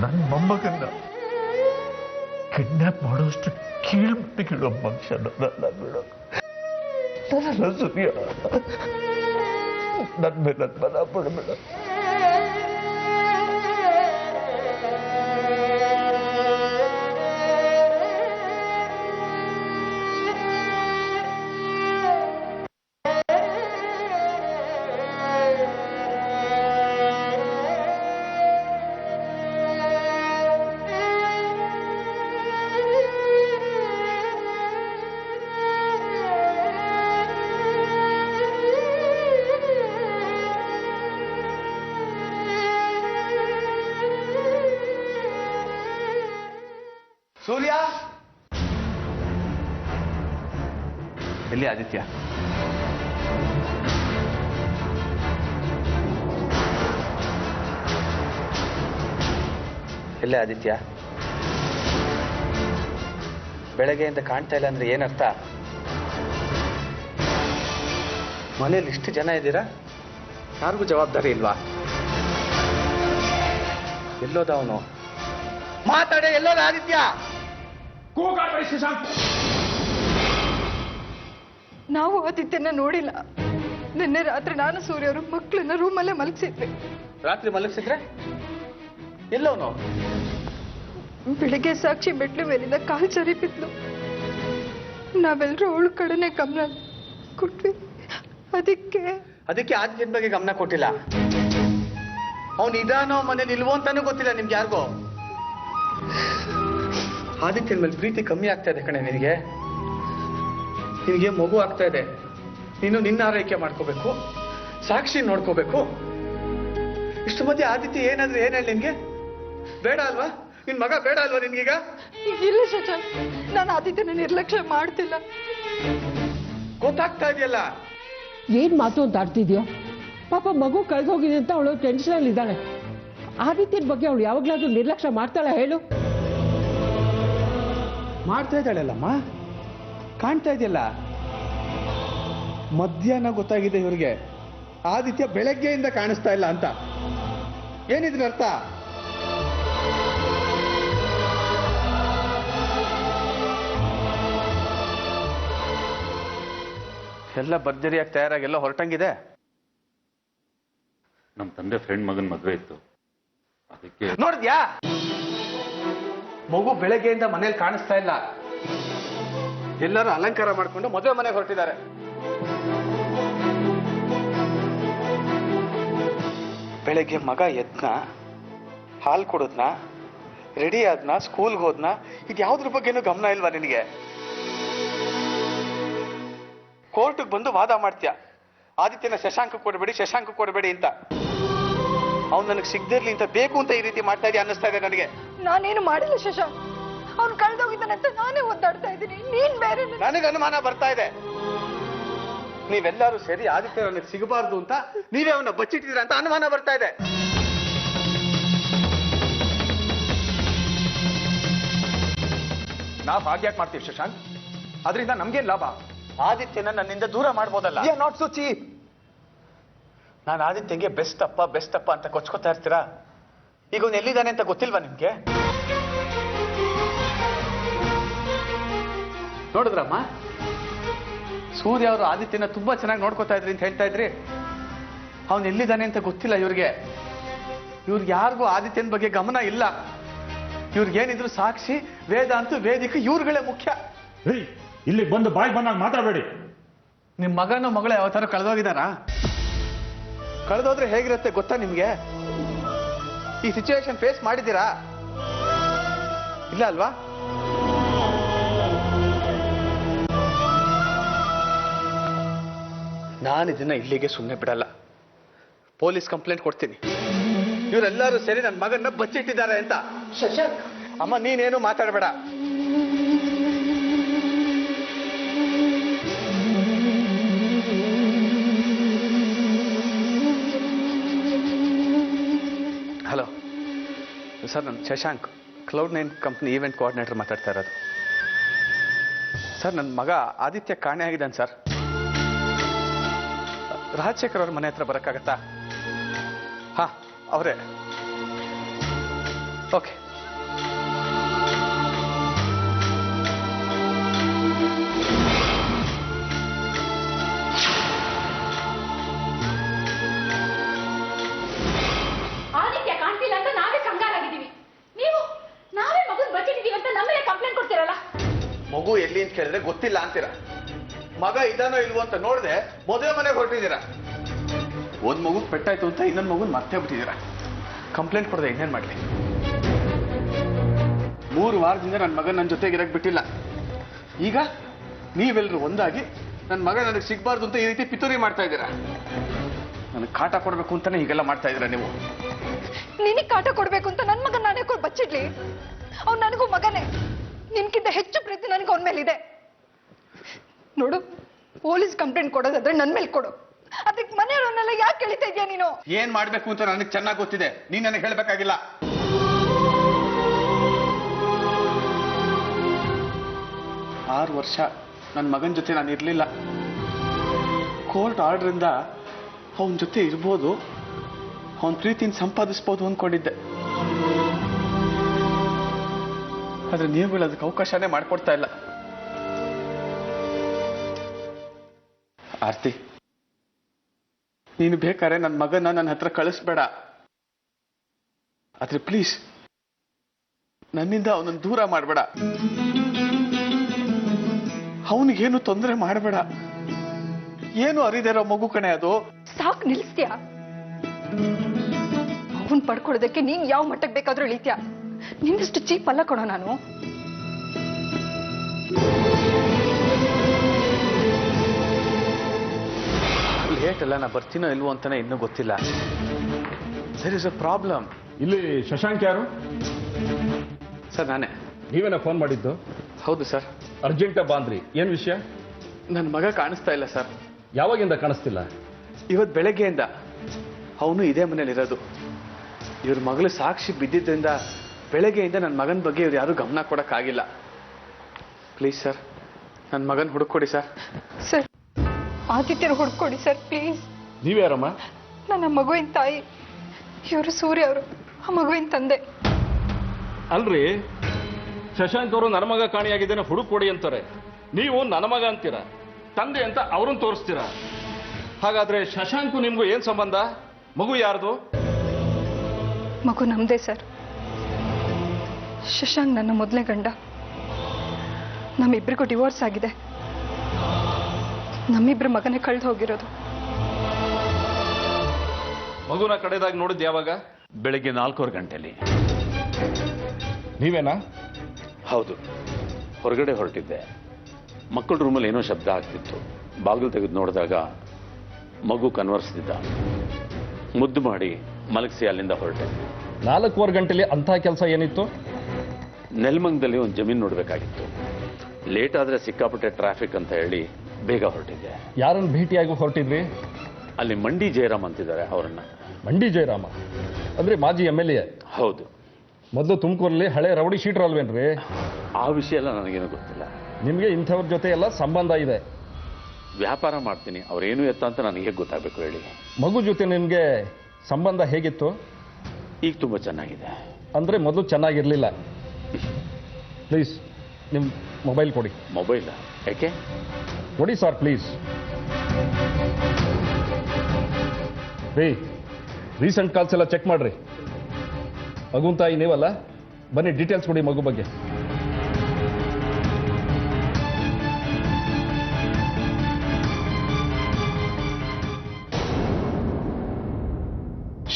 ನನ್ನ ಮೊಮ್ಮಗನ್ನ ಕಿಡ್ನಾಪ್ ಮಾಡೋಷ್ಟು ಕೀಳ್ಮಟ್ಟಿಗಿರೋ ಮನುಷ್ಯ ನನ್ನಲ್ಲ ಬಿಡು. ನನ್ನಲ್ಲ ಸೂರ್ಯ, ನನ್ನ ಮೇಲೆ ಬಲ ಪಡಬೇಡ. ಸೂರ್ಯ, ಎಲ್ಲಿ ಆದಿತ್ಯ? ಎಲ್ಲೇ ಆದಿತ್ಯ? ಬೆಳಗ್ಗೆಯಿಂದ ಕಾಣ್ತಾ ಇಲ್ಲ ಅಂದ್ರೆ ಏನರ್ಥ? ಮನೇಲಿ ಇಷ್ಟು ಜನ ಇದ್ದೀರಾ, ಯಾರಿಗೂ ಜವಾಬ್ದಾರಿ ಇಲ್ವಾ? ಎಲ್ಲೋದ ಅವನು? ಮಾತಾಡೆ, ಎಲ್ಲೋದ ಆದಿತ್ಯ? ನಾವು ಆದಿತ್ಯನ ನೋಡಿಲ್ಲ. ನಿನ್ನೆ ರಾತ್ರಿ ನಾನು ಸೂರ್ಯವರು ಮಕ್ಕಳನ್ನ ರೂಮಲ್ಲೇ ಮಲಗಿಸಿದ್ವಿ. ರಾತ್ರಿ ಮಲಗಿಸಿದ್ರೆ ಎಲ್ಲವನು? ಬೆಳಿಗ್ಗೆ ಸಾಕ್ಷಿ ಮೆಟ್ಲು ಮೇಲಿಂದ ಕಾಲ್ ಜಾರಿ ಬಿದ್ಲು. ನಾವೆಲ್ಲರೂ ಅವಳ ಕಡೆನೆ ಗಮನ ಕೊಟ್ವಿ. ಅದಕ್ಕೆ ಆದಿತ್ಯನ ಬಗ್ಗೆ ಗಮನ ಕೊಟ್ಟಿಲ್ಲ. ಅವನು ಇದಾನೋ ಮನೇಲಿ ಇಲ್ವೋ ಅಂತಾನೂ ಗೊತ್ತಿಲ್ಲ ನಿಮ್ಗೆ ಯಾರಿಗೋ. ಆದಿತ್ಯನ ಮೇಲೆ ಪ್ರೀತಿ ಕಮ್ಮಿ ಆಗ್ತಾ ಇದೆ ಕಣೆ ನಿನಗೆ. ನಿನಗೆ ಮಗು ಆಗ್ತಾ ಇದೆ. ನೀನು ನಿನ್ನ ಆರೈಕೆ ಮಾಡ್ಕೋಬೇಕು, ಸಾಕ್ಷಿ ನೋಡ್ಕೋಬೇಕು. ಇಷ್ಟು ಮಧ್ಯೆ ಆದಿತ್ಯ ಏನಾದ್ರೆ ಏನ್ ಹೇಳಿ ನಿನ್ಗೆ? ಬೇಡ ಅಲ್ವಾ? ನಿನ್ ಮಗ ಬೇಡ ಅಲ್ವಾ ನಿನ್ಗೀಗ? ಇಲ್ಲ ಶಶಾಂಕ್, ನಾನು ಆದಿತ್ಯನ ನಿರ್ಲಕ್ಷ್ಯ ಮಾಡ್ತಿಲ್ಲ. ಗೊತ್ತಾಗ್ತಾ ಇದೆಯಲ್ಲ. ಏನ್ ಮಾತು ಅಂತ ಆಡ್ತಿದ್ಯೋ? ಪಾಪ ಮಗು ಕಳೆದೋಗಿದೆ ಅಂತ ಅವಳು ಟೆನ್ಷನ್ ಅಲ್ಲಿ ಇದ್ದಾಳೆ. ಆದಿತ್ಯನ ಬಗ್ಗೆ ಅವಳು ಯಾವಾಗ್ಲಾದ್ರೂ ನಿರ್ಲಕ್ಷ್ಯ ಮಾಡ್ತಾಳ ಹೇಳು? ಮಾಡ್ತಾ ಇದ್ದಾಳಲ್ಲಮ್ಮ, ಕಾಣ್ತಾ ಇದೆಯಲ್ಲ. ಮಧ್ಯಾಹ್ನ ಗೊತ್ತಾಗಿದೆ ಇವ್ರಿಗೆ ಆದಿತ್ಯ ಬೆಳಗ್ಗೆಯಿಂದ ಕಾಣಿಸ್ತಾ ಇಲ್ಲ ಅಂತ. ಏನಿದ್ರ ಅರ್ಥ? ಎಲ್ಲ ಭರ್ಜರಿಯಾಗಿ ತಯಾರಾಗಿ ಎಲ್ಲ ಹೊರಟಂಗಿದೆ. ನಮ್ಮ ತಂದೆ ಫ್ರೆಂಡ್ ಮಗನ ಮದುವೆ ಇತ್ತು, ಅದಕ್ಕೆ. ನೋಡಿದ್ಯಾ? ಮಗು ಬೆಳಗ್ಗೆಯಿಂದ ಮನೇಲಿ ಕಾಣಿಸ್ತಾ ಇಲ್ಲ. ಎಲ್ಲರೂ ಅಲಂಕಾರ ಮಾಡ್ಕೊಂಡು ಮದುವೆ ಮನೆಗೆ ಹೊರಟಿದ್ದಾರೆ. ಬೆಳಗ್ಗೆ ಮಗ ಎದ್ನ, ಹಾಲು ಕೊಡೋದ್ನ, ರೆಡಿ ಆದ್ನ, ಸ್ಕೂಲ್ಗೆ ಹೋದ್ನ, ಇದು ಯಾವ್ದ್ರ ಬಗ್ಗೆನೂ ಗಮನ ಇಲ್ವಾ ನಿನಗೆ? ಕೋರ್ಟ್ಗೆ ಬಂದು ವಾದ ಮಾಡ್ತೀಯ, ಆದಿತ್ಯನ ಶಶಾಂಕ ಕೊಡಬೇಡಿ ಅಂತ. ಅವ್ನು ನನಗೆ ಸಿಗದಿರ್ಲಿ ಅಂತ ಬೇಕು ಅಂತ ಈ ರೀತಿ ಮಾಡ್ತಾ ಇದೆಯಾ ಅನ್ನಿಸ್ತಾ ಇದೆ ನನಗೆ. ನಾನೇನು ಮಾಡಿಲ್ಲ ಶಶಾಂಕ್. ಅವ್ನು ಕಳೆದೋಗಿದ್ದಾನಂತ ನಾನೇ ಒದ್ದಾಡ್ತಾ ಇದ್ದೀನಿ. ನೀನ್ ಬೇರೆ. ನನಗೆ ಅನುಮಾನ ಬರ್ತಾ ಇದೆ. ನೀವೆಲ್ಲರೂ ಸೇರಿ ಆದಿತ್ಯ ನನಗೆ ಸಿಗಬಾರ್ದು ಅಂತ ನೀವೇ ಅವನ್ನ ಬಚ್ಚಿಟ್ಟಿದ್ದೀರ ಅಂತ ಅನುಮಾನ ಬರ್ತಾ ಇದೆ. ನಾವು ಹಾಗ್ಯಾಕೆ ಮಾಡ್ತೀವಿ ಶಶಾಂಕ್? ಅದರಿಂದ ನಮ್ಗೇನ್ ಲಾಭ? ಆದಿತ್ಯನ ನನ್ನಿಂದ ದೂರ ಮಾಡ್ಬೋದಲ್ಲ. Not so cheap. ನಾನು ಆದಿತ್ಯಂಗೆ ಬೆಸ್ಟ್ ಅಪ್ಪ ಅಂತ ಕೊಚ್ಕೋತಾ ಇರ್ತೀರಾ? ಈಗ ಅವ್ನು ಎಲ್ಲಿದ್ದಾನೆ ಅಂತ ಗೊತ್ತಿಲ್ವಾ ನಿಮ್ಗೆ? ನೋಡಿದ್ರಮ್ಮ, ಸೂರ್ಯ ಅವರು ಆದಿತ್ಯನ ತುಂಬಾ ಚೆನ್ನಾಗಿ ನೋಡ್ಕೋತಾ ಇದ್ರಿ ಅಂತ ಹೇಳ್ತಾ ಇದ್ರಿ. ಅವನು ಎಲ್ಲಿದ್ದಾನೆ ಅಂತ ಗೊತ್ತಿಲ್ಲ ಇವ್ರಿಗೆ ಯಾರಿಗೂ ಆದಿತ್ಯನ ಬಗ್ಗೆ ಗಮನ ಇಲ್ಲ. ಇವ್ರಿಗೇನಿದ್ರು ಸಾಕ್ಷಿ, ವೇದಾಂತ, ವೇದಿಕೆ ಇವ್ರುಗಳೇ ಮುಖ್ಯ. ಇಲ್ಲಿ ಬಂದು ಬಾಯಿ ಬಂದಾಗ ಮಾತಾಡಬೇಡಿ. ನಿಮ್ ಮಗನೋ ಮಗಳು ಯಾವ ತರ ಕಳೆದೋಗಿದಾರಾ? ಕಳೆದೋದ್ರೆ ಹೇಗಿರುತ್ತೆ ಗೊತ್ತಾ ನಿಮ್ಗೆ? ಈ ಸಿಚುವೇಶನ್ ಫೇಸ್ ಮಾಡಿದ್ದೀರಾ? ಇಲ್ಲ ಅಲ್ವಾ? ನಾನು ಇದನ್ನ ಇಲ್ಲಿಗೆ ಸುಮ್ಮನೆ ಬಿಡಲ್ಲ. ಪೊಲೀಸ್ ಕಂಪ್ಲೇಂಟ್ ಕೊಡ್ತೀನಿ. ಇವರೆಲ್ಲರೂ ಸೇರಿ ನನ್ನ ಮಗನ್ನ ಬಚ್ಚಿಟ್ಟಿದ್ದಾರೆ ಅಂತ. ಶಶಾಂಕ್, ಅಮ್ಮ ನೀನೇನು ಮಾತಾಡಬೇಡ. ಹಲೋ ಸರ್, ನಾನು Shashank, Cloud9 company event coordinator ಮಾತಾಡ್ತಾ ಇರೋದು. ಸರ್, ನನ್ನ ಮಗ ಆದಿತ್ಯ ಕಾಣೆ ಆಗಿದ್ದಾನೆ ಸರ್. ರಾಜಶೇಖರ್ ಅವ್ರ ಮನೆ ಹತ್ರ ಬರೋಕ್ಕಾಗತ್ತಾ? ಹಾ, ಅವರೇ. ಓಕೆ. ಆದಿತ್ಯ ಕಾಣ್ತಿಲ್ಲ ಅಂತ ನಾವೇ ಕಂಗಾಲಾಗಿದ್ದೀವಿ. ನೀವು ನಾವೇ ಮಗುನ್ ಬಚ್ಚಿಟ್ಟಿದೀವಿ ಅಂತ ನಮ್ಮಲ್ಲೇ ಕಂಪ್ಲೇಂಟ್ ಕೊಡ್ತೀರಲ್ಲ. ಮಗು ಎಲ್ಲಿ ಅಂತ ಕೇಳಿದ್ರೆ ಗೊತ್ತಿಲ್ಲ ಅಂತೀರಾ. ಮಗ ಇದಾನೋ ಇಲ್ವೋ ಅಂತ ನೋಡ್ದೆ ಮೊದಲ ಮನೆಗೆ ಹೊರಟಿದ್ದೀರಾ. ಒಂದ್ ಮಗು ಪೆಟ್ಟಾಯ್ತು ಅಂತ ಇನ್ನೊಂದು ಮಗುನ್ ಮರ್ತೇ ಬಿಟ್ಟಿದ್ದೀರಾ. ಕಂಪ್ಲೇಂಟ್ ಕೊಡದೆ ಇನ್ನೇನ್ ಮಾಡ್ಲಿ? 3 ವಾರದಿಂದ ನನ್ನ ಮಗ ನನ್ನ ಜೊತೆಗೆ ಇರಕ್ ಬಿಟ್ಟಿಲ್ಲ. ಈಗ ನೀವೆಲ್ಲರೂ ಒಂದಾಗಿ ನನ್ನ ಮಗ ನನಗೆ ಸಿಗ್ಬಾರ್ದು ಅಂತ ಈ ರೀತಿ ಪಿತೂರಿ ಮಾಡ್ತಾ ಇದ್ದೀರಾ. ನನಗೆ ಕಾಟ ಕೊಡ್ಬೇಕು ಅಂತಾನೆ ಹೀಗೆಲ್ಲ ಮಾಡ್ತಾ ಇದ್ದೀರಾ ನೀವು. ನಿನಗೆ ಕಾಟ ಕೊಡ್ಬೇಕು ಅಂತ ನನ್ನ ಮಗನ ನಾನೇ ಕೊಟ್ಟು ಬಚ್ಚಿಡ್ಲಿ? ಅವ್ನು ನನಗೂ ಮಗನೇ. ನಿನ್ಕಿಂತ ಹೆಚ್ಚು ಪ್ರೀತಿ ನನಗೆ ಅವನ ಮೇಲಿದೆ. ನೋಡು, ಪೊಲೀಸ್ ಕಂಪ್ಲೇಂಟ್ ಕೊಡೋದಾದ್ರೆ ನನ್ನ ಮೇಲೆ ಕೊಡು. ಅದಕ್ಕೆ ಮನೆಯವರನ್ನೆಲ್ಲ ಯಾಕೆ ಕೇಳ್ತಾ ಇದೀಯ ನೀನು? ಏನ್ ಮಾಡ್ಬೇಕು ಅಂತ ನನಗೆ ಚೆನ್ನಾಗಿ ಗೊತ್ತಿದೆ. ನೀನ್ ನನಗೆ ಹೇಳ್ಬೇಕಾಗಿಲ್ಲ. 6 ವರ್ಷ ನನ್ನ ಮಗನ ಜೊತೆ ನಾನು ಇರ್ಲಿಲ್ಲ. ಕೋರ್ಟ್ ಆರ್ಡರ್ ಇಂದ ಅವನ ಜೊತೆ ಇರ್ಬೋದು, ಅವನ ಪ್ರೀತಿನ ಸಂಪಾದಿಸ್ಬೋದು ಅಂದ್ಕೊಂಡಿದ್ದೆ. ಆದ್ರೆ ನೀವುಗಳು ಅದಕ್ಕೆ ಅವಕಾಶನೇ ಮಾಡ್ಕೊಡ್ತಾ ಇಲ್ಲ. ಆರ್ತಿ, ನೀನು ಬೇಕಾದ್ರೆ ನನ್ನ ಮಗನ ನನ್ನ ಹತ್ರ ಕಳಿಸ್ಬೇಡ. ಆದ್ರೆ ಪ್ಲೀಸ್ ನನ್ನಿಂದ ಅವನನ್ನು ದೂರ ಮಾಡಬೇಡ. ಅವನಿಗೇನು ತೊಂದರೆ ಮಾಡಬೇಡ. ಏನು ಅರಿದಿರೋ ಮಗು ಕಣೆ ಅದು. ಸಾಕು, ನಿಲ್ಲಿಸ್ತೀಯ? ಅವನ್ ಪಡ್ಕೊಳ್ಳೋದಕ್ಕೆ ನೀನ್ ಯಾವ ಮಟ್ಟಕ್ಕೆ ಬೇಕಾದ್ರೂ ಇಳಿತೀಯ. ನಿನ್ನಷ್ಟು ಚೀಪ್ ಅಲ್ಲ ಕೊಡೋ ನಾನು. ಲೇಟ್ ಅಲ್ಲ, ನಾ ಬರ್ತೀನೋ ಇಲ್ವೋ ಅಂತಾನೆ ಇನ್ನೂ ಗೊತ್ತಿಲ್ಲ. There is a problem. ಇಲ್ಲಿ ಶಶಾಂಕ್ ಯಾರು? ಸರ್ ನಾನೇ. ನೀವೇನ ಫೋನ್ ಮಾಡಿದ್ದು? ಹೌದು ಸರ್. ಅರ್ಜೆಂಟ ಬಾಂದ್ರಿ, ಏನ್ ವಿಷಯ? ನನ್ನ ಮಗ ಕಾಣಿಸ್ತಾ ಇಲ್ಲ ಸರ್. ಯಾವಾಗಿಂದ ಕಾಣಿಸ್ತಿಲ್ಲ? ಇವತ್ತು ಬೆಳಗ್ಗೆಯಿಂದ. ಅವನು ಇದೇ ಮನೇಲಿರೋದು. ಇವ್ರ ಮಗಳು ಸಾಕ್ಷಿ ಬಿದ್ದಿದ್ದರಿಂದ ಬೆಳಗ್ಗೆಯಿಂದ ನನ್ನ ಮಗನ ಬಗ್ಗೆ ಇವ್ರು ಯಾರು ಗಮನ ಕೊಡಕ್ಕಾಗಿಲ್ಲ. ಪ್ಲೀಸ್ ಸರ್, ನನ್ನ ಮಗನ ಹುಡುಕೊಡಿ ಸರ್. ಸರ್, ಆದಿತ್ಯರು ಹುಡ್ಕೊಡಿ ಸರ್, ಪ್ಲೀಸ್. ನೀವ್ಯಾರಮ್ಮ? ನನ್ನ ಮಗುವಿನ ತಾಯಿ. ಇವರು ಸೂರ್ಯ ಅವರು, ಆ ಮಗುವಿನ ತಂದೆ. ಅಲ್ರಿ, ಶಶಾಂಕ್ ಅವರು ನನ್ನ ಮಗ ಕಾಣಿಯಾಗಿದ್ದೇನೆ ಹುಡುಕ್ ಕೊಡಿ ಅಂತಾರೆ. ನೀವು ನನ್ನ ಮಗ ಅಂತೀರಾ, ತಂದೆ ಅಂತ ಅವ್ರನ್ನ ತೋರಿಸ್ತೀರಾ. ಹಾಗಾದ್ರೆ ಶಶಾಂಕು ನಿಮ್ಗೂ ಏನ್ ಸಂಬಂಧ? ಮಗು ಯಾರ್ದು? ಮಗು ನಮ್ದೇ ಸರ್. ಶಶಾಂಕ್ ನನ್ನ ಮೊದಲನೇ ಗಂಡ. ನಮ್ಮಿಬ್ಬರಿಗೂ ಡಿವೋರ್ಸ್ ಆಗಿದೆ. ನಮ್ಮಿಬ್ರು ಮಗನೇ ಕಳೆದು ಹೋಗಿರೋದು. ಮಗುನ ಕಡೆದಾಗಿ ನೋಡಿದ್ ಯಾವಾಗ? ಬೆಳಗ್ಗೆ 4 ಗಂಟೆಲಿ. ನೀವೇನಾ? ಹೌದು, ಹೊರಗಡೆ ಹೊರಟಿದ್ದೆ. ಮಕ್ಕಳ ರೂಮಲ್ಲಿ ಏನೋ ಶಬ್ದ ಆಗ್ತಿತ್ತು. ಬಾಗಿಲು ತೆಗೆದು ನೋಡಿದಾಗ ಮಗು ಕನ್ವರ್ಸ್ತಿದ್ದ. ಮುದ್ದು ಮಾಡಿ ಮಲಗಿಸಿ ಅಲ್ಲಿಂದ ಹೊರಟೆ. 4 ಗಂಟೆಲಿ ಅಂಥ ಕೆಲಸ ಏನಿತ್ತು? ನೆಲಮಂಗದಲ್ಲಿ ಒಂದು ಜಮೀನು ನೋಡಬೇಕಾಗಿತ್ತು. ಲೇಟ್ ಆದರೆ ಸಿಕ್ಕಾಪಟ್ಟೆ ಟ್ರಾಫಿಕ್ ಅಂತ ಹೇಳಿ ಬೇಗ ಹೊರಟಿದ್ದೆ. ಯಾರನ್ನು ಭೇಟಿಯಾಗಿ ಹೊರಟಿದ್ರಿ? ಅಲ್ಲಿ ಮಂಡಿ ಜಯರಾಮ್ ಅಂತಿದ್ದಾರೆ, ಅವರನ್ನ. ಮಂಡಿ ಜಯರಾಮ ಅಂದ್ರೆ ಮಾಜಿ MLA? ಹೌದು. ಮೊದಲು ತುಮಕೂರಲ್ಲಿ ಹಳೆ ರೌಡಿ ಶೀಟರ್ ಅಲ್ವೇನ್ರಿ? ಆ ವಿಷಯ ಎಲ್ಲ ನನಗೇನು ಗೊತ್ತಿಲ್ಲ. ನಿಮಗೆ ಇಂಥವ್ರ ಜೊತೆ ಎಲ್ಲ ಸಂಬಂಧ ಇದೆ? ವ್ಯಾಪಾರ ಮಾಡ್ತೀನಿ, ಅವ್ರೇನು ಎತ್ತ ಅಂತ ನನಗೆ ಗೊತ್ತಾಗಬೇಕು ಹೇಳಿ. ಮಗು ಜೊತೆ ನಿಮಗೆ ಸಂಬಂಧ ಹೇಗಿತ್ತು? ಈಗ ತುಂಬ ಚೆನ್ನಾಗಿದೆ. ಅಂದರೆ ಮೊದಲು ಚೆನ್ನಾಗಿರಲಿಲ್ಲ. ಪ್ಲೀಸ್ ನಿಮ್ಮ ಮೊಬೈಲ್ ಕೊಡಿ. ಮೊಬೈಲ್ ಯಾಕೆ? ಕೊಡಿ ಸರ್ ಪ್ಲೀಸ್. ರೀ, ರೀಸೆಂಟ್ ಕಾಲ್ಸ್ ಎಲ್ಲ ಚೆಕ್ ಮಾಡ್ರಿ. ಮಗುನ್ ತಾಯಿ ನೀವಲ್ಲ? ಬನ್ನಿ ಡೀಟೇಲ್ಸ್ ಕೊಡಿ ಮಗು ಬಗ್ಗೆ.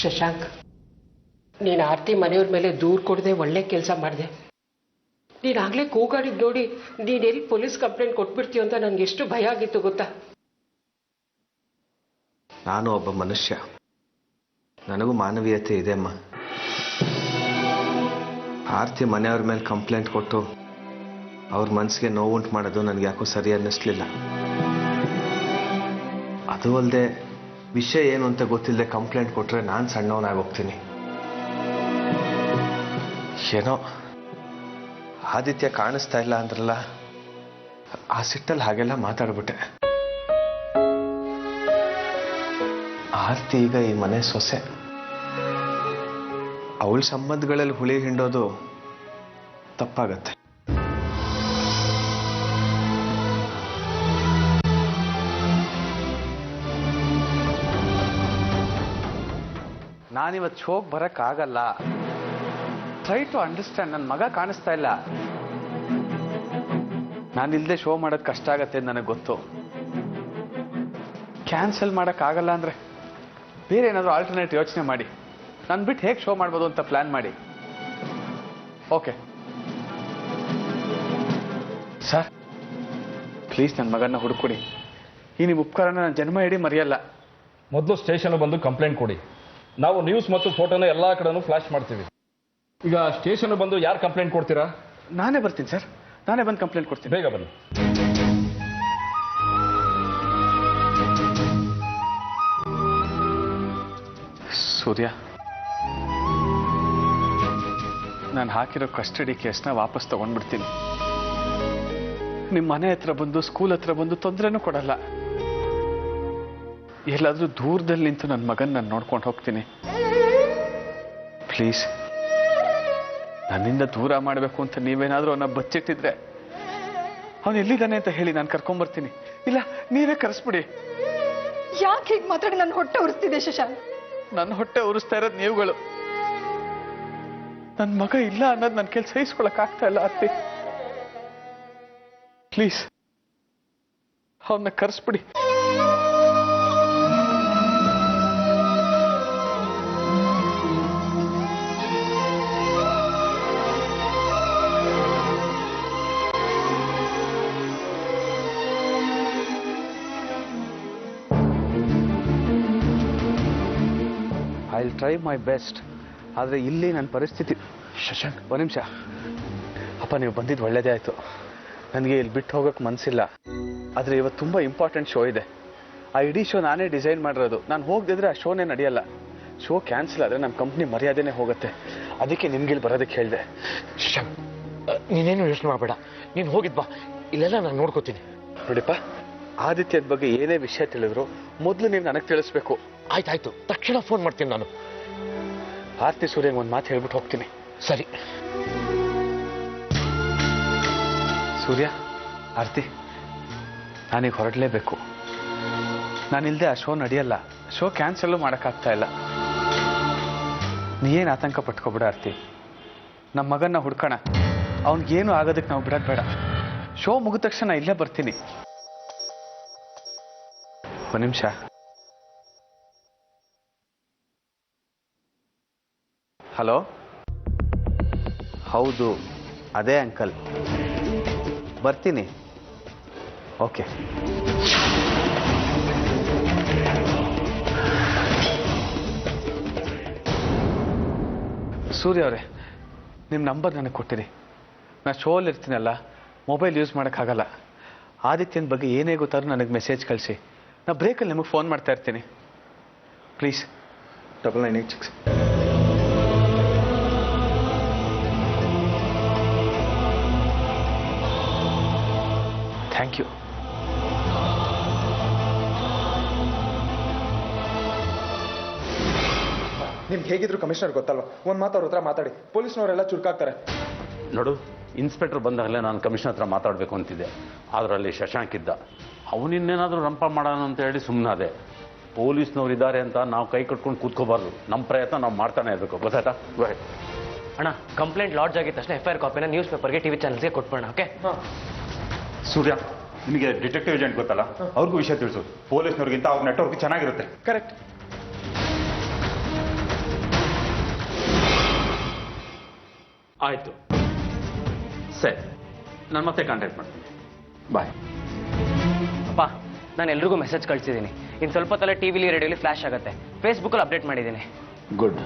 ಶಶಾಂಕ್, ನೀನು ಆರ್ತಿ ಮನೆಯವ್ರ ಮೇಲೆ ದೂರು ಕೊಡದೆ ಒಳ್ಳೆ ಕೆಲಸ ಮಾಡಿದೆ. ನೀನಾಗಲೇ ಕೂಗಾಡಿದ್ ನೋಡಿ ನೀನೆಲ್ಲಿ ಪೊಲೀಸ್ ಕಂಪ್ಲೇಂಟ್ ಕೊಟ್ಬಿಡ್ತೀಯ ಅಂತ ನನಗೆ ಎಷ್ಟು ಭಯ ಆಗಿತ್ತು ಗೊತ್ತಾ? ನಾನು ಒಬ್ಬ ಮನುಷ್ಯ, ನನಗೂ ಮಾನವೀಯತೆ ಇದೆ ಅಮ್ಮ. ಆರ್ತಿ ಮನೆಯವ್ರ ಮೇಲೆ ಕಂಪ್ಲೇಂಟ್ ಕೊಟ್ಟು ಅವ್ರ ಮನಸ್ಸಿಗೆ ನೋವುಂಟು ಮಾಡೋದು ನನಗೆ ಯಾಕೋ ಸರಿ ಅನ್ನಿಸ್ಲಿಲ್ಲ. ಅದು ಅಲ್ಲದೆ ವಿಷಯ ಏನು ಅಂತ ಗೊತ್ತಿಲ್ಲದೆ ಕಂಪ್ಲೇಂಟ್ ಕೊಟ್ಟರೆ ನಾನು ಸಣ್ಣವನಾಗಿ ಹೋಗ್ತೀನಿ. ಏನೋ ಆದಿತ್ಯ ಕಾಣಿಸ್ತಾ ಇಲ್ಲ ಅಂದ್ರಲ್ಲ, ಆ ಸಿಟ್ಟಲ್ಲಿ ಹಾಗೆಲ್ಲ ಮಾತಾಡ್ಬಿಟ್ಟೆ. ಆರ್ತಿ ಈಗ ಈ ಮನೆ ಸೊಸೆ. ಅವಳ ಸಂಬಂಧಗಳಲ್ಲಿ ಹುಳಿ ಹಿಂಡೋದು ತಪ್ಪಾಗತ್ತೆ. ನಾನಿವತ್ತು ಶೋಕ್ ಬರೋಕ್ಕಾಗಲ್ಲ. Try to understand. ನನ್ನ ಮಗ ಕಾಣಿಸ್ತಾ ಇಲ್ಲ. ನಾನಿಲ್ಲದೆ ಶೋ ಮಾಡೋದು ಕಷ್ಟ ಆಗತ್ತೆ ಅಂತ ನನಗೆ ಗೊತ್ತು. ಕ್ಯಾನ್ಸಲ್ ಮಾಡೋಕ್ಕಾಗಲ್ಲ ಅಂದರೆ ಬೇರೆ ಏನಾದರೂ ಆಲ್ಟರ್ನೇಟ್ ಯೋಚನೆ ಮಾಡಿ. ನಾನು ಬಿಟ್ಟು ಹೇಗೆ ಶೋ ಮಾಡ್ಬೋದು ಅಂತ ಪ್ಲ್ಯಾನ್ ಮಾಡಿ. ಓಕೆ ಸರ್, ಪ್ಲೀಸ್ ನನ್ನ ಮಗನ ಹುಡುಕೊಡಿ. ಈ ನಿಮ್ಮ ಉಪಕಾರನ ನನ್ನ ಜನ್ಮ ಇಡೀ ಮರೆಯಲ್ಲ. ಮೊದಲು ಸ್ಟೇಷನ್ ಬಂದು ಕಂಪ್ಲೇಂಟ್ ಕೊಡಿ. ನಾವು ನ್ಯೂಸ್ ಮತ್ತು ಫೋಟೋನ ಎಲ್ಲಾ ಕಡೆನೂ ಫ್ಲಾಶ್ ಮಾಡ್ತೀವಿ. ಈಗ ಸ್ಟೇಷನ್ ಬಂದು ಯಾರು ಕಂಪ್ಲೇಂಟ್ ಕೊಡ್ತೀರಾ? ನಾನೇ ಬರ್ತೀನಿ ಸರ್, ನಾನೇ ಬಂದು ಕಂಪ್ಲೇಂಟ್ ಕೊಡ್ತೀನಿ. ಬೇಗ ಬನ್ನಿ. ಸೂರ್ಯ, ನಾನು ಹಾಕಿರೋ ಕಸ್ಟಡಿ ಕೇಸ್ನ ವಾಪಸ್ ತಗೊಂಡ್ಬಿಡ್ತೀನಿ. ನಿಮ್ಮ ಮನೆ ಹತ್ರ ಬಂದು ಸ್ಕೂಲ್ ಹತ್ರ ಬಂದು ತೊಂದರೆನೂ ಕೊಡಲ್ಲ. ಎಲ್ಲಾದ್ರೂ ದೂರದಲ್ಲಿ ನಿಂತು ನನ್ನ ಮಗನ್ ನಾನು ನೋಡ್ಕೊಂಡು ಹೋಗ್ತೀನಿ. ಪ್ಲೀಸ್, ನನ್ನಿಂದ ದೂರ ಮಾಡಬೇಕು ಅಂತ ನೀವೇನಾದ್ರೂ ಅವನ್ನ ಬಚ್ಚಿಟ್ಟಿದ್ರೆ ಅವನು ಎಲ್ಲಿದ್ದಾನೆ ಅಂತ ಹೇಳಿ ನಾನು ಕರ್ಕೊಂಡ್ಬರ್ತೀನಿ. ಇಲ್ಲ ನೀವೇ ಕರೆಸ್ಬಿಡಿ. ಯಾಕೆ ಹೀಗೆ ಮಾತಾಡಿ ನನ್ನ ಹೊಟ್ಟೆ ಉರಿಸ್ತಿದೆ ಶಶಾಂಕ್? ನನ್ನ ಹೊಟ್ಟೆ ಉರಿಸ್ತಾ ಇರೋದು ನೀವುಗಳು. ನನ್ನ ಮಗ ಇಲ್ಲ ಅನ್ನೋದು ನನ್ನ ಕೆಲಸ ಸಹಿಸ್ಕೊಳಕ್ ಆಗ್ತಾ ಇಲ್ಲ ಆರ್ತಿ. ಪ್ಲೀಸ್ ಅವನ್ನ ಕರೆಸ್ಬಿಡಿ. I will try my best. ಆದರೆ ಇಲ್ಲಿ ನನ್ನ ಪರಿಸ್ಥಿತಿ. ಶಶಾಂಕ್, ಒಂದು ನಿಮಿಷ. ಅಪ್ಪ, ನೀವು ಬಂದಿದ್ದು ಒಳ್ಳೇದೇ ಆಯಿತು. ನನಗೆ ಇಲ್ಲಿ ಬಿಟ್ಟು ಹೋಗೋಕ್ಕೆ ಮನಸ್ಸಿಲ್ಲ. ಆದರೆ ಇವತ್ತು ತುಂಬ ಇಂಪಾರ್ಟೆಂಟ್ ಶೋ ಇದೆ. ಆ ಇಡೀ ಶೋ ನಾನೇ ಡಿಸೈನ್ ಮಾಡಿರೋದು. ನಾನು ಹೋಗದಿದ್ರೆ ಆ ಶೋನೇ ನಡೆಯಲ್ಲ. ಶೋ ಕ್ಯಾನ್ಸಲ್ ಆದರೆ ನಮ್ಮ ಕಂಪ್ನಿ ಮರ್ಯಾದೆನೇ ಹೋಗುತ್ತೆ. ಅದಕ್ಕೆ ನಿಮ್ಗಿಲ್ಲಿ ಬರೋದಕ್ಕೆ ಹೇಳಿದೆ. ಶಶಾಂಕ್, ನೀನೇನು ಯೋಚನೆ ಮಾಡಬೇಡ. ನೀನು ಹೋಗಿದ್ಬಾ, ಇಲ್ಲೆಲ್ಲ ನಾನು ನೋಡ್ಕೋತೀನಿ. ನೋಡಿಪ್ಪ, ಆದಿತ್ಯದ ಬಗ್ಗೆ ಏನೇ ವಿಷಯ ತಿಳಿದ್ರು ಮೊದಲು ನೀವು ನನಗೆ ತಿಳಿಸ್ಬೇಕು. ಆಯ್ತಾಯ್ತು, ತಕ್ಷಣ ಫೋನ್ ಮಾಡ್ತೀನಿ ನಾನು. ಆರ್ತಿ ಸೂರ್ಯಂಗೆ ಒಂದು ಮಾತು ಹೇಳ್ಬಿಟ್ಟು ಹೋಗ್ತೀನಿ. ಸರಿ. ಸೂರ್ಯ, ಆರ್ತಿ, ನಾನೀಗ ಹೊರಡಲೇಬೇಕು. ನಾನಿಲ್ಲದೆ ಆ ಶೋ ನಡೆಯಲ್ಲ. ಶೋ ಕ್ಯಾನ್ಸಲ್ಲು ಮಾಡೋಕ್ಕಾಗ್ತಾ ಇಲ್ಲ. ನೀವೇನು ಆತಂಕ ಪಟ್ಕೊಬಿಡ ಆರ್ತಿ. ನಮ್ಮ ಮಗನ್ನ ಹುಡ್ಕೋಣ. ಅವ್ನಿಗೇನು ಆಗೋದಕ್ಕೆ ನಾವು ಬಿಡೋದು ಬೇಡ. ಶೋ ಮುಗಿದ ತಕ್ಷಣ ಇಲ್ಲೇ ಬರ್ತೀನಿ. ಒಂದು ನಿಮಿಷ. ಹಲೋ, ಹೌದು, ಅದೇ ಅಂಕಲ್. ಬರ್ತೀನಿ. ಓಕೆ. ಸೂರ್ಯ ಅವರೇ, ನಿಮ್ಮ ನಂಬರ್ ನನಗೆ ಕೊಟ್ಟಿರಿ. ನಾನು ಶೋಲ್ಲಿ ಇರ್ತೀನಲ್ಲ, ಮೊಬೈಲ್ ಯೂಸ್ ಮಾಡೋಕ್ಕಾಗಲ್ಲ. ಆದಿತ್ಯನ ಬಗ್ಗೆ ಏನೇ ಗೊತ್ತಾದ್ರೂ ನನಗೆ ಮೆಸೇಜ್ ಕಳಿಸಿ. ನಾನು ಬ್ರೇಕಲ್ಲಿ ನಿಮಗೆ ಫೋನ್ ಮಾಡ್ತಾ ಇರ್ತೀನಿ. ಪ್ಲೀಸ್. 9986. Thank you. ನಿಮ್ಗೆ ಹೇಗಿದ್ರು ಕಮಿಷನರ್ ಗೊತ್ತಲ್ವಾ? ಒಂದು ಮಾತು ಅವ್ರ ಹತ್ರ ಮಾತಾಡಿ. ಪೊಲೀಸ್ನವರೆಲ್ಲ ಚುರುಕಾಗ್ತಾರೆ. ನೋಡು, ಇನ್ಸ್ಪೆಕ್ಟರ್ ಬಂದಾಗಲೇ ನಾನು ಕಮಿಷನರ್ ಹತ್ರ ಮಾತಾಡಬೇಕು ಅಂತಿದ್ದೆ. ಅದರಲ್ಲಿ ಶಶಾಂಕ್ ಇದ್ದ. ಅವನಿನ್ನೇನಾದರೂ ರಂಪ ಮಾಡೋಣ ಅಂತ ಹೇಳಿ ಸುಮ್ಮನಾದೆ. ಪೊಲೀಸ್ನವ್ರು ಇದ್ದಾರೆ ಅಂತ ನಾವು ಕೈ ಕಟ್ಕೊಂಡು ಕೂತ್ಕೋಬಾರ್ದು. ನಮ್ಮ ಪ್ರಯತ್ನ ನಾವು ಮಾಡ್ತಾನೆ ಇರಬೇಕು. ಗೊತ್ತಾಯ್ತಾ? ಅಣ್ಣ, ಕಂಪ್ಲೇಂಟ್ ಲಾಡ್ಜ್ ಆಗಿದ ತಕ್ಷಣ FIR ಕಾಪಿನ ನ್ಯೂಸ್ ಪೇಪರ್ಗೆ, ಟಿವಿ ಚಾನಲ್ಸ್ಗೆ ಕೊಟ್ಬಿಡೋಣ. ಓಕೆ? ಸೂರ್ಯ, ನಿಮಗೆ ಡಿಟೆಕ್ಟಿವ್ ಏಜೆಂಟ್ ಗೊತ್ತಲ್ಲ, ಅವ್ರಿಗೂ ವಿಷಯ ತಿಳಿಸು. ಪೊಲೀಸ್ನವ್ರಿಗಿಂತ ಅವ್ರ ನೆಟ್ವರ್ಕ್ ಚೆನ್ನಾಗಿರುತ್ತೆ. ಕರೆಕ್ಟ್. ಆಯಿತು, ಸರಿ. ನಾನು ಮತ್ತೆ ಕಾಂಟ್ಯಾಕ್ಟ್ ಮಾಡ್ತೀನಿ. ಬಾಯ್. ಅಪ್ಪ, ನಾನು ಎಲ್ರಿಗೂ ಮೆಸೇಜ್ ಕಳಿಸಿದ್ದೀನಿ. ಇನ್ನು ಸ್ವಲ್ಪ ತಲೆ ಟಿವಿಲಿ, ರೇಡಿಯೋಲಿ ಫ್ಲಾಶ್ ಆಗುತ್ತೆ. ಫೇಸ್ಬುಕ್ಕಲ್ಲಿ ಅಪ್ಡೇಟ್ ಮಾಡಿದ್ದೀನಿ. ಗುಡ್.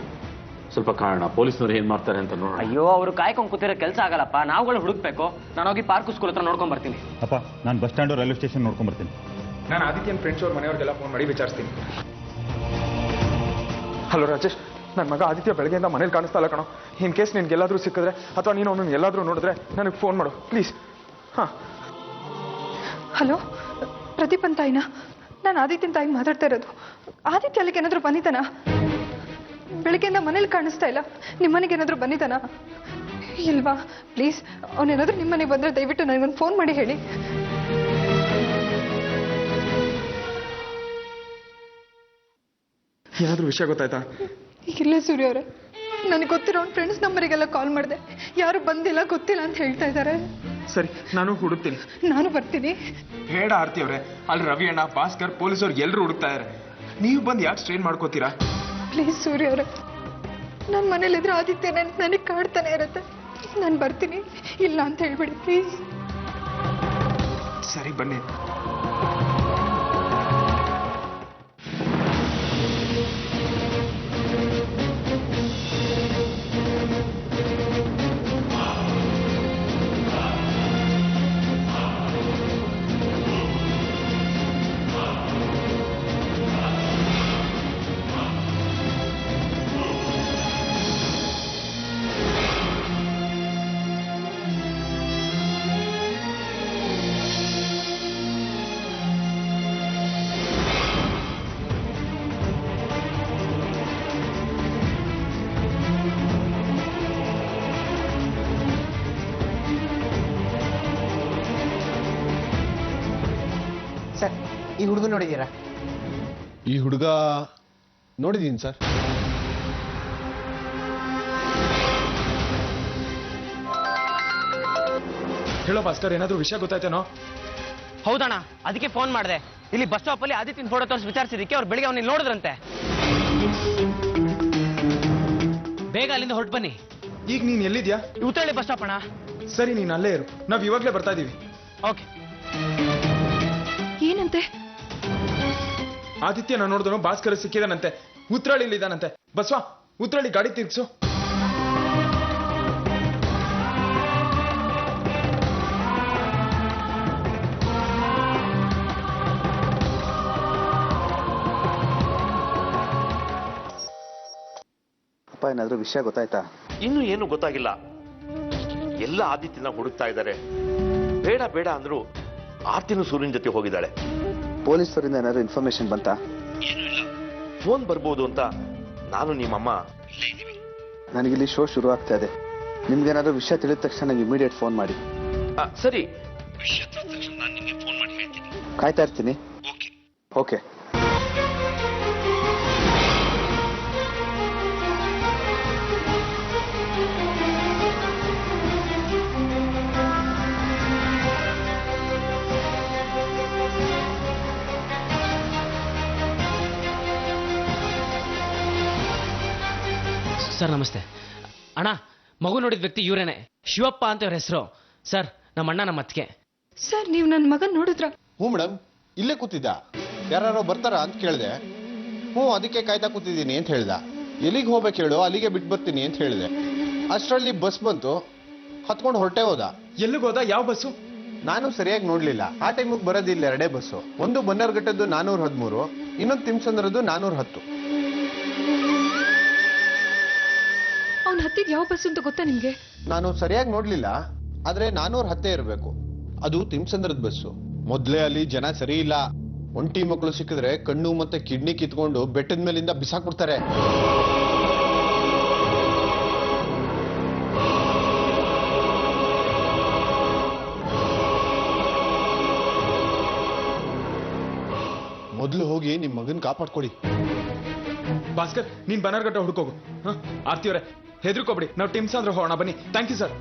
ಸ್ವಲ್ಪ ಕಾರಣ, ಪೊಲೀಸ್ನವ್ರು ಏನು ಮಾಡ್ತಾರೆ ಅಂತ ನೋಡೋಣ. ಅಯ್ಯೋ, ಅವರು ಕಾಯ್ಕೊಂಡು ಕೂತಿರೋ ಕೆಲಸ ಆಗಲ್ಲಪ್ಪ. ನಾವುಗಳು ಹುಡುಕ್ಬೇಕು. ನಾನು ಹೋಗಿ ಪಾರ್ಕ್ ಸ್ಕೂಲ್ ಹತ್ರ ನೋಡ್ಕೊಂಡ್ ಬರ್ತೀನಿ. ಅಪ್ಪ, ನಾನು ಬಸ್ ಸ್ಟ್ಯಾಂಡು ರೈಲ್ವೆ ಸ್ಟೇಷನ್ ನೋಡ್ಕೊಂಡ್ ಬರ್ತೀನಿ. ನಾನು ಆದಿತ್ಯನ ಫ್ರೆಂಡ್ಸ್ ಅವ್ರ ಮನೆಯವ್ರಿಗೆಲ್ಲ ಫೋನ್ ಮಾಡಿ ವಿಚಾರಿಸ್ತೀನಿ. ಹಲೋ ರಾಜೇಶ್, ನನ್ನ ಮಗ ಆದಿತ್ಯ ಬೆಳಗ್ಗೆಯಿಂದ ಮನೇಲಿ ಕಾಣಿಸ್ತಾ ಇಲ್ಲ ಕಣೋ. ಇನ್ ಕೇಸ್ ನಿನ್ಗೆಲ್ಲಾದ್ರೂ ಸಿಕ್ಕಿದ್ರೆ ಅಥವಾ ನೀನು ಅವನನ್ನು ಎಲ್ಲಾದ್ರೂ ನೋಡಿದ್ರೆ ನನಗೆ ಫೋನ್ ಮಾಡು ಪ್ಲೀಸ್. ಹಾಂ. ಹಲೋ, ಪ್ರದೀಪ್ ಅಂತ ತಾಯಿನ? ನಾನು ಆದಿತ್ಯನ ತಾಯಿಗೆ ಮಾತಾಡ್ತಾ ಇರೋದು. ಆದಿತ್ಯ ಅಲ್ಲಿಗೆ ಏನಾದರೂ ಬಂದಿದ್ದಾನಾ? ಬೆಳಗ್ಗೆಯಿಂದ ಮನೇಲಿ ಕಾಣಿಸ್ತಾ ಇಲ್ಲ. ನಿಮ್ಮ ಮನೆಗೆ ಏನಾದರೂ ಬಂದಿದ್ದಾನಾ? ಇಲ್ವಾ? ಪ್ಲೀಸ್, ಅವನೇನಾದ್ರೂ ನಿಮ್ಮ ಮನೆಗೆ ಬಂದರೆ ದಯವಿಟ್ಟು ನನಗೊಂದು ಫೋನ್ ಮಾಡಿ ಹೇಳಿ. ಏನಾದರೂ ವಿಷಯ ಗೊತ್ತಾಯ್ತಾ? ಇಲ್ಲ ಸೂರ್ಯ ಅವರೇ, ನನಗೆ ಗೊತ್ತಿರೋ ಅವ್ನ ಫ್ರೆಂಡ್ಸ್ ನಂಬರಿಗೆಲ್ಲ ಕಾಲ್ ಮಾಡಿದೆ. ಯಾರು ಬಂದಿಲ್ಲ, ಗೊತ್ತಿಲ್ಲ ಅಂತ ಹೇಳ್ತಾ ಇದ್ದಾರೆ. ಸರಿ, ನಾನು ಹುಡುಕ್ತೀನಿ. ನಾನು ಬರ್ತೀನಿ. ಬೇಡ ಆರ್ತಿ ಅವರೇ, ಅಲ್ಲಿ ರವಿ ಅಣ್ಣ, ಭಾಸ್ಕರ್, ಪೊಲೀಸರು ಎಲ್ಲರೂ ಹುಡುಕ್ತಾ ಇದ್ದಾರೆ. ನೀವು ಬಂದು ಯಾಕೆ ಸ್ಟ್ರೈನ್ ಮಾಡ್ಕೋತೀರಾ? ಪ್ಲೀಸ್ ಸೂರ್ಯ ಅವರೇ, ನನ್ನ ಮನೇಲಿದ್ರೆ ಆದಿತ್ಯ ನನಗೆ ಕಾಡ್ತಾನೆ ಇರುತ್ತೆ. ನಾನು ಬರ್ತೀನಿ, ಇಲ್ಲ ಅಂತ ಹೇಳ್ಬಿಡಿ ಪ್ಲೀಸ್. ಸರಿ, ಬನ್ನಿ. ಸರ್, ಈ ಹುಡುಗ ನೋಡಿದ್ದೀರಾ? ಈ ಹುಡುಗ ನೋಡಿದ್ದೀನಿ ಸರ್. ಹೇಳೋ ಭಾಸ್ಕರ್, ಏನಾದರೂ ವಿಷಯ ಗೊತ್ತಾಯ್ತೇನೋ? ಹೌದಣ್ಣ, ಅದಕ್ಕೆ ಫೋನ್ ಮಾಡಿದೆ. ಇಲ್ಲಿ ಬಸ್ ಸ್ಟಾಪ್ ಅಲ್ಲಿ ಆದಿತ್ಯನ ಫೋಟೋ ತೋರಿಸಿ ವಿಚಾರಿಸಿದಕ್ಕೆ ಅವ್ರು ಬೆಳಿಗ್ಗೆ ಅವನಿಗೆ ನೋಡಿದ್ರಂತೆ. ಬೇಗ ಅಲ್ಲಿಂದ ಹೊರಟು ಬನ್ನಿ. ಈಗ ನೀನು ಎಲ್ಲಿದ್ಯಾ? ಉತ್ತಳ್ಳಿ ಬಸ್ ಸ್ಟಾಪ್ ಅಣ್ಣ. ಸರಿ, ನೀನು ಅಲ್ಲೇ ಇರು, ನಾವು ಇವಾಗಲೇ ಬರ್ತಾ ಇದೀವಿ. ಓಕೆ. ಏನಂತೆ? ಆದಿತ್ಯನ ನೋಡಿದನು ಭಾಸ್ಕರ್ ಸಿಕ್ಕಿದಾನಂತೆ. ಉತ್ರಳ್ಳಿಲಿ ಇದ್ದಾನಂತೆ. ಬಸ್ವಾ, ಉತ್ರಳ್ಳಿ ಗಾಡಿ ತಿರ್ಗ್ಸು. ಅಪ್ಪ, ಏನಾದರೂ ವಿಷಯ ಗೊತ್ತಾಯ್ತಾ? ಇನ್ನೂ ಏನು ಗೊತ್ತಾಗಿಲ್ಲ. ಎಲ್ಲ ಆದಿತ್ಯನ ಹುಡುಕ್ತಾ ಇದ್ದಾರೆ. ಬೇಡ ಬೇಡ ಅಂದ್ರು ಆರ್ತಿನೂ ಸೂರ್ಯನ ಜೊತೆ ಹೋಗಿದ್ದಾಳೆ. ಪೊಲೀಸರಿಂದ ಏನಾದರೂ ಇನ್ಫಾರ್ಮೇಶನ್ ಬಂತಾ? ಫೋನ್ ಬರ್ಬೋದು ಅಂತ ನಾನು ನಿಮ್ಮಮ್ಮ ನನಗಿಲ್ಲಿ ಶೋ ಶುರು ಆಗ್ತಾ ಇದೆ. ನಿಮ್ಗೇನಾದರೂ ವಿಷಯ ತಿಳಿದ ತಕ್ಷಣ ನಂಗೆ ಇಮಿಡಿಯೇಟ್ ಫೋನ್ ಮಾಡಿ. ಸರಿ, ಕಾಯ್ತಾ ಇರ್ತೀನಿ. ಓಕೆ. ಸರ್ ನಮಸ್ತೆ. ಅಣ್ಣ, ಮಗು ನೋಡಿದ ವ್ಯಕ್ತಿ ಇವರೇನೆ, ಶಿವಪ್ಪ ಅಂತ ಇವ್ರ ಹೆಸರು. ಸರ್, ನಮ್ಮ ಅಣ್ಣ, ನಮ್ಮ ಅತ್ತಿಗೆ. ಸರ್, ನೀವು ನನ್ನ ಮಗನ್ ನೋಡಿದ್ರ? ಹ್ಞೂ ಮೇಡಮ್, ಇಲ್ಲೇ ಕೂತಿದ್ದ. ಯಾರು ಬರ್ತಾರ ಅಂತ ಕೇಳಿದೆ. ಹ್ಞೂ, ಅದಕ್ಕೆ ಕಾಯ್ತಾ ಕೂತಿದ್ದೀನಿ ಅಂತ ಹೇಳ್ದ. ಎಲ್ಲಿಗೆ ಹೋಗ್ಬೇಕು ಹೇಳು, ಅಲ್ಲಿಗೆ ಬಿಟ್ಟು ಬರ್ತೀನಿ ಅಂತ ಹೇಳಿದೆ. ಅಷ್ಟರಲ್ಲಿ ಬಸ್ ಬಂತು, ಹತ್ಕೊಂಡು ಹೊರಟೆ ಹೋದ. ಎಲ್ಲಿಗೆ ಹೋದ? ಯಾವ ಬಸ್ಸು? ನಾನು ಸರಿಯಾಗಿ ನೋಡ್ಲಿಲ್ಲ. ಆ ಟೈಮಿಗೆ ಬರೋದಿಲ್ಲ ಎರಡೇ ಬಸ್ಸು. ಒಂದು ಬನ್ನರ್ಘಟ್ಟದ್ದು 413, ಇನ್ನೊಂದು ತಿಮ್ಸಂದ್ರದ್ದು 410. ಅವ್ನು ಹತ್ತಿದ್ ಯಾವ ಬಸ್ ಅಂತ ಗೊತ್ತಾ ನಿಮ್ಗೆ? ನಾನು ಸರಿಯಾಗಿ ನೋಡ್ಲಿಲ್ಲ, ಆದ್ರೆ 410 ಇರಬೇಕು. ಅದು ತಿಮ್ಸಂದ್ರದ ಬಸ್ಸು. ಮೊದ್ಲೇ ಅಲ್ಲಿ ಜನ ಸರಿ ಇಲ್ಲ. ಒಂಟಿ ಮಕ್ಕಳು ಸಿಕ್ಕಿದ್ರೆ ಕಣ್ಣು ಮತ್ತೆ ಕಿಡ್ನಿ ಕಿತ್ಕೊಂಡು ಬೆಟ್ಟದ ಮೇಲಿಂದ ಬಿಸಾಕ್ಬಿಡ್ತಾರೆ. ಮೊದ್ಲು ಹೋಗಿ ನಿಮ್ ಮಗನ್ ಕಾಪಾಡ್ಕೊಡಿ. ಭಾಸ್ಕರ್, ನೀನ್ ಬನ್ನರ್ಘಟ್ಟ ಹುಡುಕೋಗು. ಆರ್ತಿ ಅವರೇ, ಹೆದರ್ಕೋಬಿಡಿ, ನಾವು ಟಿಮ್ಸಂದ್ರ ಹೋಗೋಣ ಬನ್ನಿ. Thank you sir.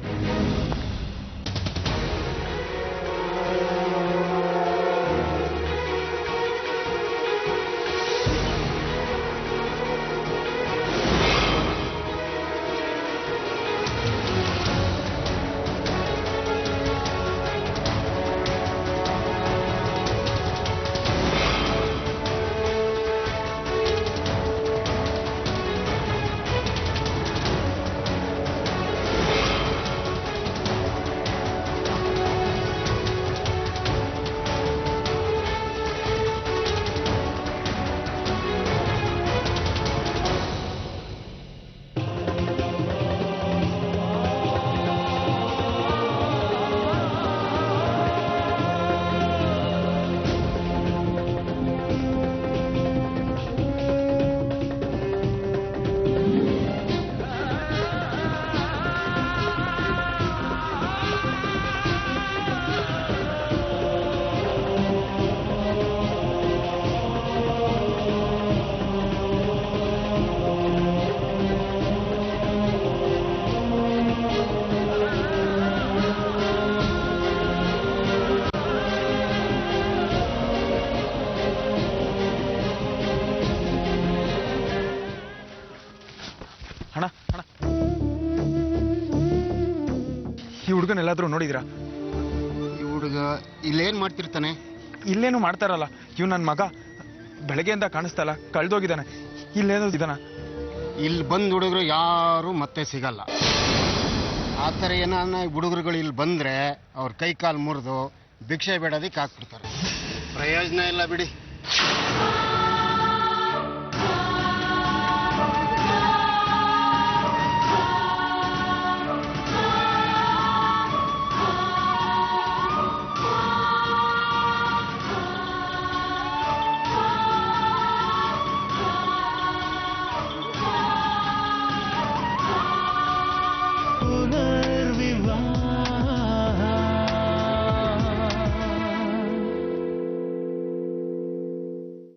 ಈ ಹುಡುಗನೆಲ್ಲಾದ್ರೂ ನೋಡಿದಿರಾ? ಈ ಹುಡುಗ ಇಲ್ಲೇನ್ ಮಾಡ್ತಿರ್ತಾನೆ? ಇಲ್ಲೇನು ಮಾಡ್ತಾರಲ್ಲ, ಇವ್ ನನ್ನ ಮಗ ಬೆಳಗ್ಗೆಯಿಂದ ಕಾಣಿಸ್ತಲ್ಲ, ಕಳ್ದೋಗಿದ್ದಾನೆ. ಇಲ್ಲೇನೋ ಇದ್ದಾನ? ಇಲ್ಲಿ ಬಂದ್ ಹುಡುಗರು ಯಾರು ಮತ್ತೆ ಸಿಗಲ್ಲ. ಆ ಥರ ಏನಾನ ಹುಡುಗರುಗಳು ಇಲ್ಲಿ ಬಂದ್ರೆ ಅವ್ರ ಕೈ ಕಾಲು ಮುರಿದು ಭಿಕ್ಷೆ ಬೇಡೋದಕ್ಕೆ ಹಾಕ್ಬಿಡ್ತಾರೆ. ಪ್ರಯೋಜನ ಇಲ್ಲ ಬಿಡಿ.